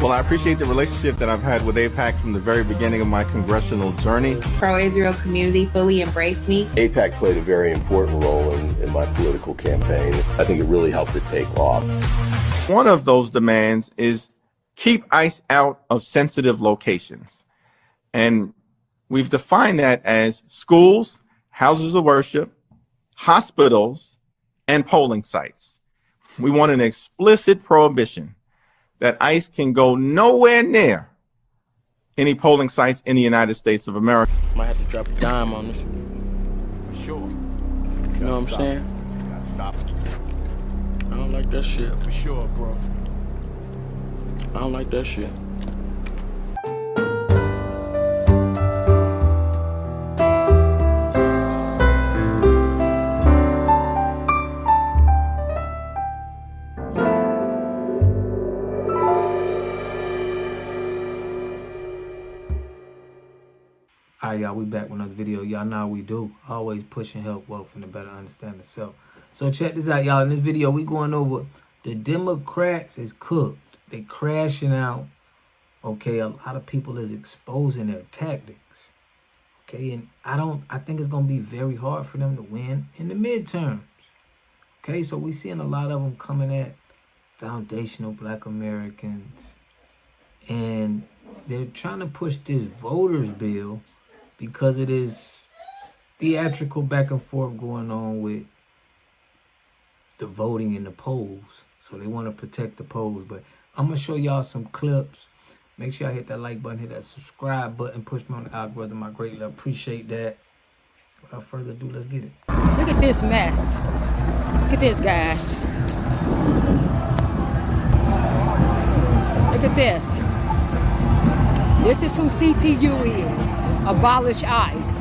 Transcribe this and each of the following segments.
Well, I appreciate the relationship that I've had with AIPAC from the very beginning of my congressional journey. Pro-Israel community fully embraced me. AIPAC played a very important role in my political campaign. I think it really helped it take off. One of those demands is keep ICE out of sensitive locations. And we've defined that as schools, houses of worship, hospitals, and polling sites. We want an explicit prohibition that ICE can go nowhere near any polling sites in the United States of America. Might have to drop a dime on this. For sure. You know what I'm saying? You gotta stop it. I don't like that shit. For sure, bro. I don't like that shit. Alright, y'all, we back with another video. Y'all know how we do. Always pushing help wealth and to better understand itself. So check this out, y'all. In this video, we going over the Democrats is cooked. They crashing out. Okay, a lot of people is exposing their tactics. Okay, and I think it's gonna be very hard for them to win in the midterms. Okay, so we seeing a lot of them coming at foundational Black Americans, and they're trying to push this voters bill because it is theatrical back and forth going on with the voting in the polls. So they want to protect the polls. But I'm going to show y'all some clips. Make sure y'all hit that like button, hit that subscribe button, push me on the algorithm. I greatly appreciate that. Without further ado, let's get it. Look at this mess. Look at this, guys. Look at this. This is who CTU is. Abolish ICE.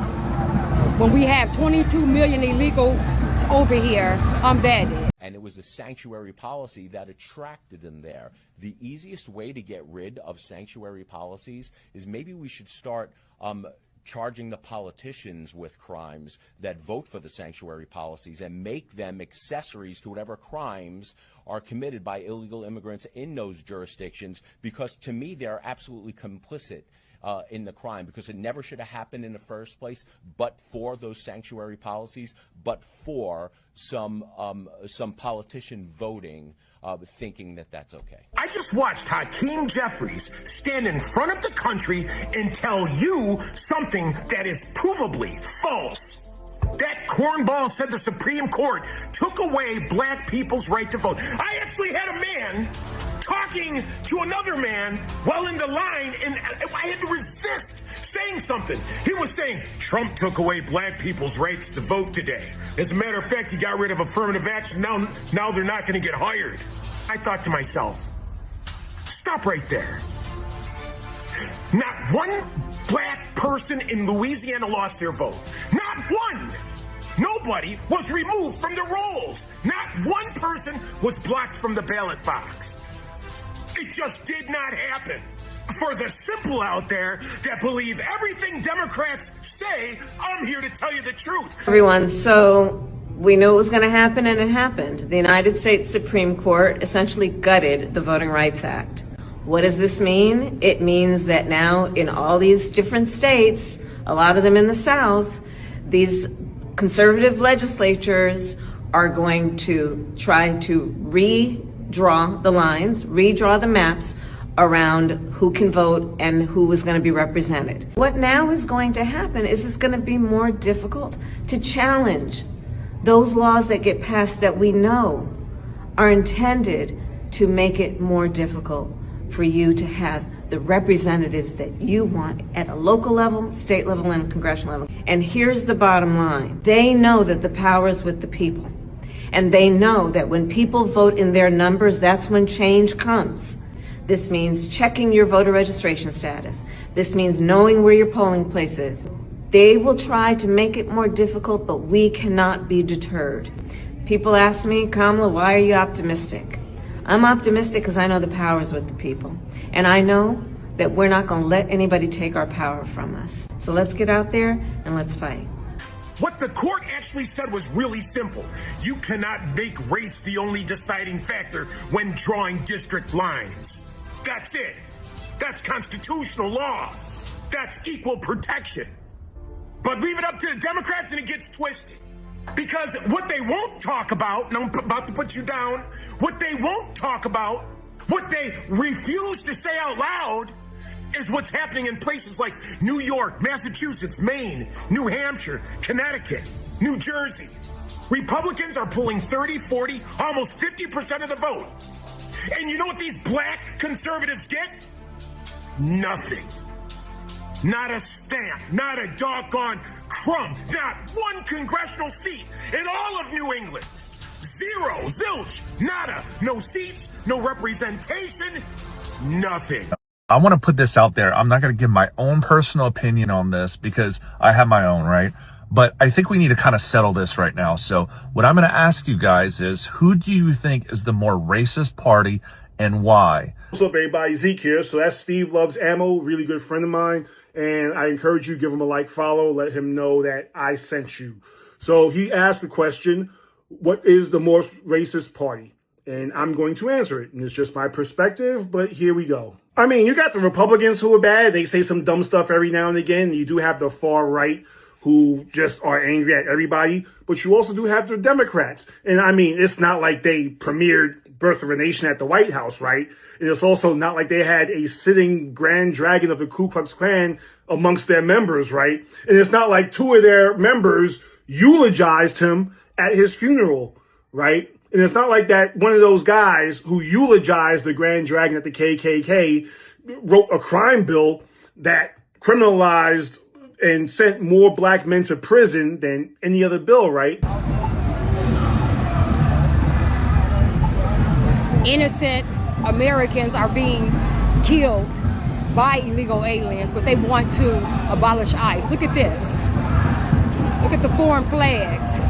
When we have 22 million illegals over here unvetted. And it was the sanctuary policy that attracted them there. The easiest way to get rid of sanctuary policies is maybe we should start charging the politicians with crimes that vote for the sanctuary policies and make them accessories to whatever crimes are committed by illegal immigrants in those jurisdictions, because to me they're absolutely complicit in the crime, because it never should have happened in the first place but for those sanctuary policies, but for some politician voting thinking that that's okay. I just watched Hakeem Jeffries stand in front of the country and tell you something that is provably false. That cornball said the Supreme Court took away Black people's right to vote. I actually had a man talking to another man while in the line, and I had to resist saying something. He was saying, Trump took away Black people's rights to vote today. As a matter of fact, he got rid of affirmative action. Now they're not going to get hired. I thought to myself, stop right there. Not one Black person in Louisiana lost their vote. Not one. Nobody was removed from the rolls. Not one person was blocked from the ballot box. It just did not happen. For the simple out there that believe everything Democrats say, I'm here to tell you the truth. Everyone, so we knew it was going to happen, and it happened. The United States Supreme Court essentially gutted the Voting Rights Act. What does this mean? It means that now in all these different states, a lot of them in the South, these conservative legislatures are going to try to redraw the lines, redraw the maps around who can vote and who is going to be represented. What now is going to happen is it's going to be more difficult to challenge those laws that get passed that we know are intended to make it more difficult for you to have the representatives that you want at a local level, state level, and congressional level. And here's the bottom line. They know that the power is with the people. And they know that when people vote in their numbers, that's when change comes. This means checking your voter registration status. This means knowing where your polling place is. They will try to make it more difficult, but we cannot be deterred. People ask me, Kamala, why are you optimistic? I'm optimistic because I know the power is with the people. And I know that we're not going to let anybody take our power from us. So let's get out there and let's fight. What the court actually said was really simple. You cannot make race the only deciding factor when drawing district lines. That's it. That's constitutional law. That's equal protection. But leave it up to the Democrats and it gets twisted. Because what they won't talk about, and I'm about to put you down, what they won't talk about, what they refuse to say out loud, is what's happening in places like New York, Massachusetts, Maine, New Hampshire, Connecticut, New Jersey. Republicans are pulling 30, 40, almost 50% of the vote. And you know what these black conservatives get? Nothing. Not a stamp, not a doggone crumb, not one congressional seat in all of New England. Zero, zilch, nada, no seats, no representation, nothing. I want to put this out there. I'm not going to give my own personal opinion on this because I have my own, right? But I think we need to kind of settle this right now. So what I'm going to ask you guys is, who do you think is the more racist party and why? What's up, everybody? Zeke here. So that's Steve Loves Ammo, really good friend of mine. And I encourage you, give him a like, follow, let him know that I sent you. So he asked the question, what is the most racist party? And I'm going to answer it. And it's just my perspective, but here we go. I mean, you got the Republicans who are bad. They say some dumb stuff every now and again. You do have the far right who just are angry at everybody. But you also do have the Democrats. And I mean, it's not like they premiered Birth of a Nation at the White House, right? And it's also not like they had a sitting grand dragon of the Ku Klux Klan amongst their members, right? And it's not like two of their members eulogized him at his funeral, right? And it's not like that one of those guys who eulogized the grand dragon at the KKK wrote a crime bill that criminalized and sent more black men to prison than any other bill, right? Innocent Americans are being killed by illegal aliens, but they want to abolish ICE. Look at this. Look at the foreign flags.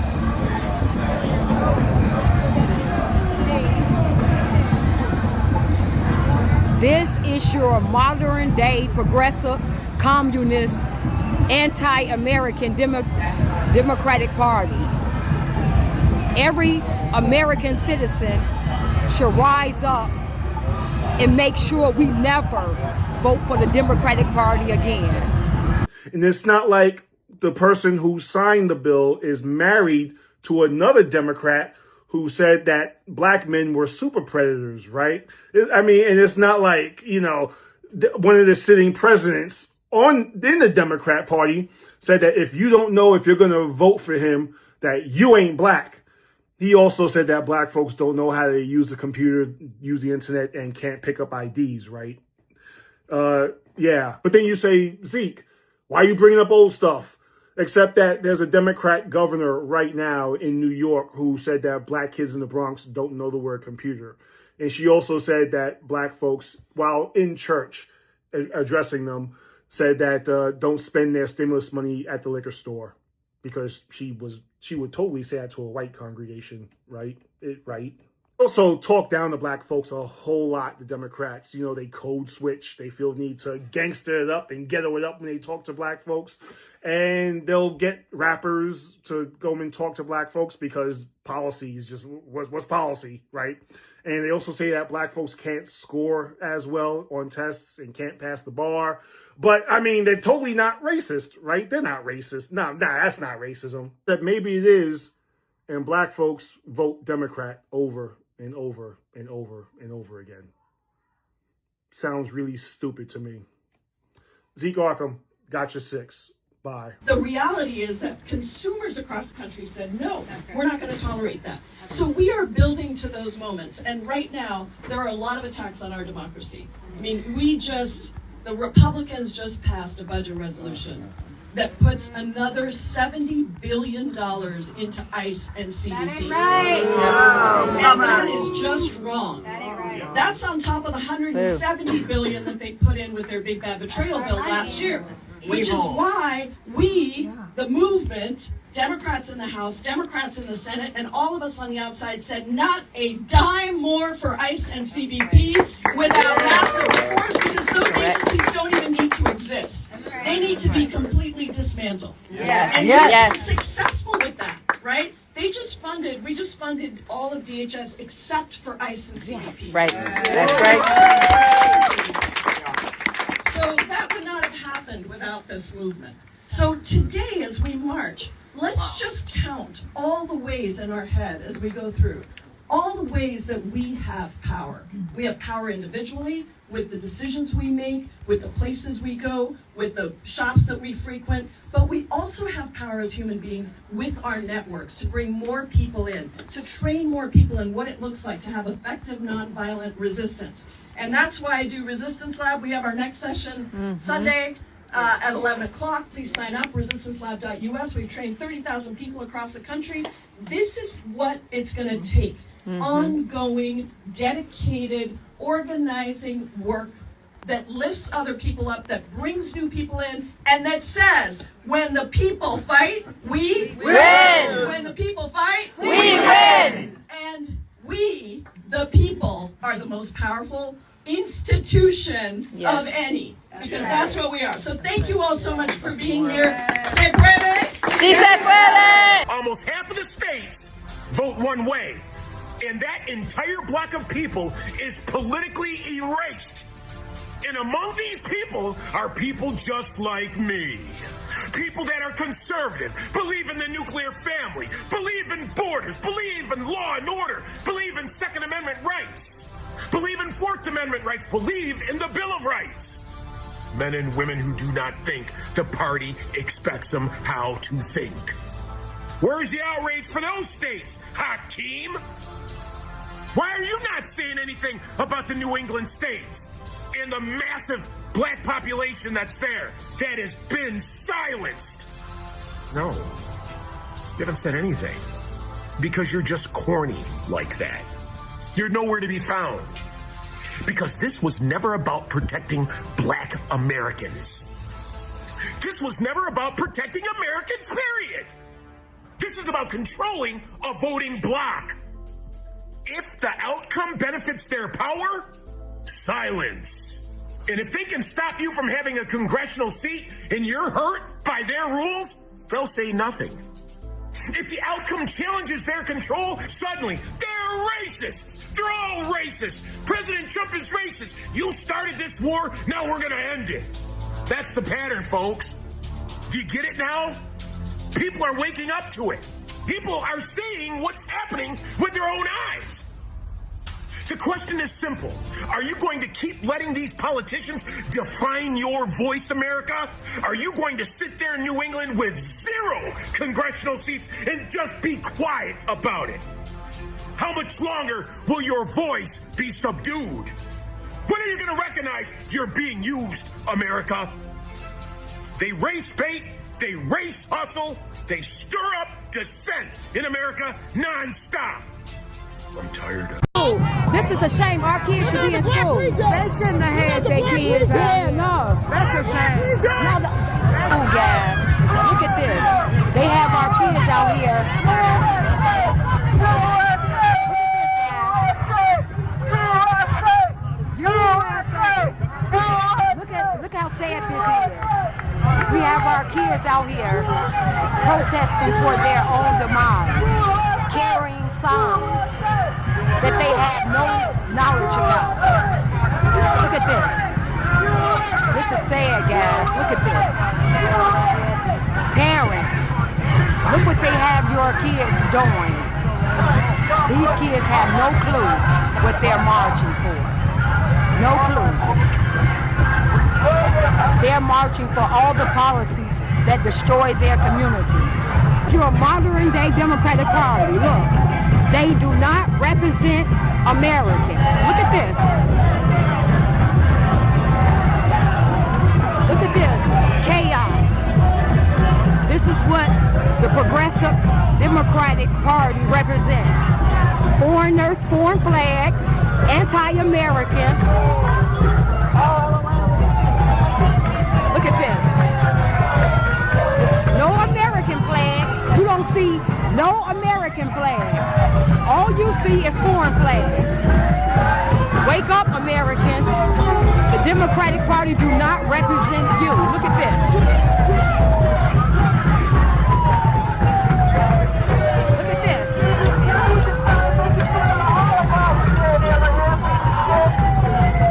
This is your modern day progressive, communist, anti-American Democratic Party. Every American citizen should rise up and make sure we never vote for the Democratic Party again. And it's not like the person who signed the bill is married to another Democrat who said that black men were super predators, right? I mean, and it's not like, you know, one of the sitting presidents in the Democrat Party said that if you don't know if you're going to vote for him, that you ain't black. He also said that black folks don't know how to use the computer, use the internet, and can't pick up IDs, right? Yeah. But then you say, Zeke, why are you bringing up old stuff? Except that there's a Democrat governor right now in New York who said that black kids in the Bronx don't know the word computer. And she also said that black folks, while in church addressing them, said that don't spend their stimulus money at the liquor store, because she would totally say that to a white congregation, right? Right. Also talk down to black folks a whole lot, the Democrats. You know, they code switch. They feel the need to gangster it up and ghetto it up when they talk to black folks. And they'll get rappers to go and talk to black folks because policy is just what's policy, right? And they also say that black folks can't score as well on tests and can't pass the bar. But, I mean, they're totally not racist, right? They're not racist. No, that's not racism. That maybe it is, and black folks vote Democrat over and over and over and over again. Sounds really stupid to me. Zeke Arkham, got your 6. Bye. The reality is that consumers across the country said, no, we're not going to tolerate that. So we are building to those moments. And right now, there are a lot of attacks on our democracy. I mean, the Republicans just passed a budget resolution that puts another $70 billion into ICE and CBP. That ain't right. And that is just wrong. That ain't right. That's on top of the $170 billion that they put in with their big bad betrayal bill last year. Which is why we, the movement, Democrats in the House, Democrats in the Senate, and all of us on the outside said not a dime more for ICE and CBP without massive reforms, because those agencies don't even need to exist. They need to be completely dismantled. Yes. And yes. we're successful with that, right? We just funded all of DHS except for ICE and CBP. Right. That's right. about this movement. So today, as we march, let's just count all the ways in our head as we go through, all the ways that we have power. We have power individually, with the decisions we make, with the places we go, with the shops that we frequent, but we also have power as human beings with our networks to bring more people in, to train more people in what it looks like to have effective nonviolent resistance. And that's why I do Resistance Lab. We have our next session Sunday at 11 o'clock. Please sign up, resistancelab.us. We've trained 30,000 people across the country. This is what it's going to take. Ongoing, dedicated, organizing work that lifts other people up, that brings new people in, and that says, when the people fight, we win! When the people fight, we win! And we, the people, are the most powerful institution of any, because that's what we are. So thank you all so much for being here. Se puede! Si se puede! Almost half of the states vote one way. And that entire block of people is politically erased. And among these people are people just like me. People that are conservative, believe in the nuclear family, believe in borders, believe in law and order, believe in Second Amendment rights, believe in Fourth Amendment rights, believe in the Bill of Rights. Men and women who do not think the party expects them how to think. Where's the outrage for those states, Hakeem? Why are you not saying anything about the New England states and the massive black population that's there that has been silenced? No, you haven't said anything because you're just corny like that. You're nowhere to be found because this was never about protecting black Americans. This was never about protecting Americans, period. This is about controlling a voting bloc. If the outcome benefits their power, silence. And if they can stop you from having a congressional seat and you're hurt by their rules, they'll say nothing. If the outcome challenges their control, suddenly they're racists. They're all racist. President Trump is racist. You started this war, now we're going to end it. That's the pattern, folks. Do you get it now? People are waking up to it. People are seeing what's happening with their own eyes. The question is simple. Are you going to keep letting these politicians define your voice, America? Are you going to sit there in New England with 0 congressional seats and just be quiet about it? How much longer will your voice be subdued? When are you going to recognize you're being used, America? They race bait, they race hustle, they stir up dissent in America nonstop. I'm tired of This is a shame. Our kids should be in school. They shouldn't have had their kids out. Yeah, no. That's a shame. No, oh, guys, look at this. They have our kids out here. Look how sad this is. We have our kids out here protesting for their own demise, carrying signs that they have no knowledge about. Look at this. This is sad, guys. Look at this. Parents, look what they have your kids doing. These kids have no clue what they're marching for. No clue. They're marching for all the policies that destroy their communities. You're a modern day Democratic Party. Look, they do not represent Americans. Look at this. Look at this. Chaos. This is what the Progressive Democratic Party represent. Foreigners, foreign flags, anti-Americans. Look at this. No American flags. You don't see no American flags. All you see is foreign flags. Wake up, Americans. The Democratic Party do not represent you. Look at this. Look at this.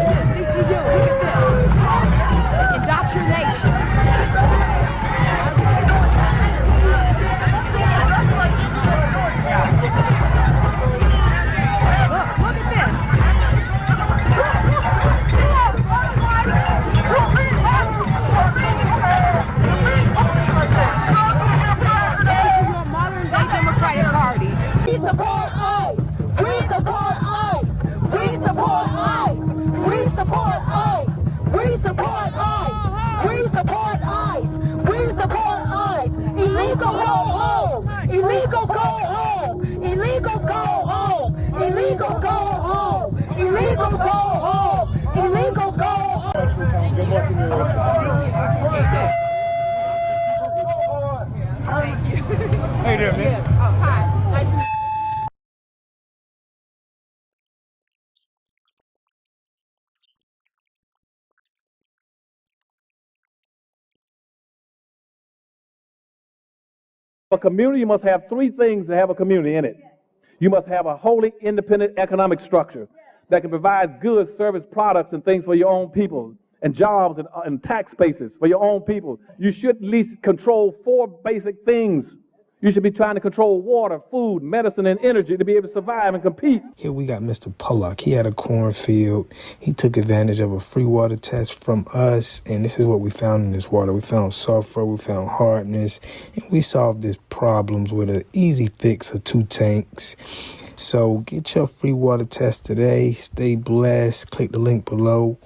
Look at CTU. Look at this. Indoctrination. How you doing, miss? Oh, hi. Nice to meet you. A community must have three things to have a community in it. You must have a wholly independent economic structure that can provide goods, service, products, and things for your own people, and jobs and tax bases for your own people. You should at least control four basic things. You should be trying to control water, food, medicine, and energy to be able to survive and compete. Here we got Mr. Pollock. He had a cornfield. He took advantage of a free water test from us, and this is what we found in this water. We found sulfur, we found hardness, and we solved these problems with an easy fix of 2 tanks. So get your free water test today. Stay blessed. Click the link below.